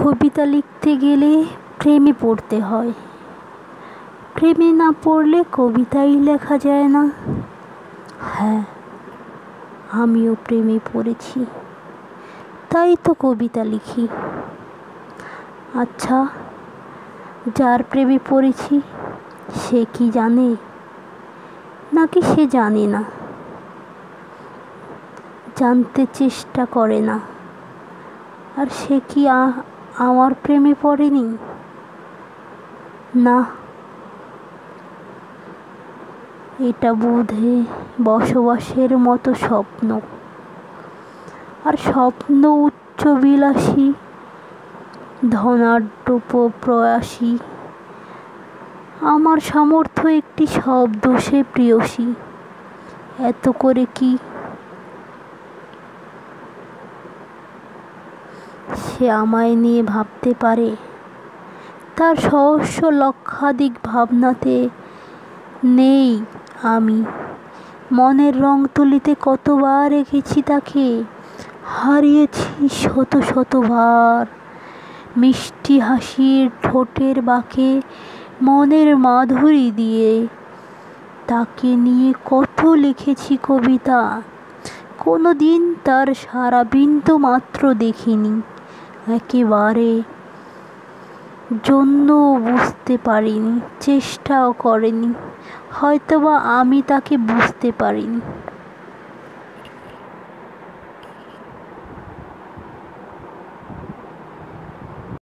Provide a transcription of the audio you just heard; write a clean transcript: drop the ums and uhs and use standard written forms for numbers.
কবিতা লিখতে গেলে প্রেমে পড়তে হয়। প্রেমে না পড়লে কবিতাই লেখা যায় না। হ্যাঁ, আমিও প্রেমে পড়েছি, তাই তো কবিতা লিখি। আচ্ছা, যার প্রেমে পড়েছি সে কি জানে, নাকি সে জানে না, জানতে চেষ্টা করে না? আর সে কি আমার প্রেমে পড়েনি? না, এটা বোধে বসবাসের মতো স্বপ্ন। আর স্বপ্ন উচ্চবিলাসী, ধনাঢ্য প্রয়াসী। আমার সামর্থ্য একটি শব্দ, সে প্রেয়সী। এত করে কি সে আমায় নিয়ে ভাবতে পারে? তার সহস্র লক্ষাধিক ভাবনাতে নেই আমি। মনের রং তুলিতে কতবার এঁকেছি তাকে, হারিয়েছি শত শতবার। মিষ্টি হাসির ঠোঁটের বাঁকে মনের মাধুরী দিয়ে তাকে নিয়ে কত লিখেছি কবিতা। কোনো দিন তার সারা বিন্দু মাত্র দেখিনি, একেবারে জন্য বুঝতে পারিনি, চেষ্টাও করেনি। হয়তোবা আমি তাকে বুঝতে পারিনি।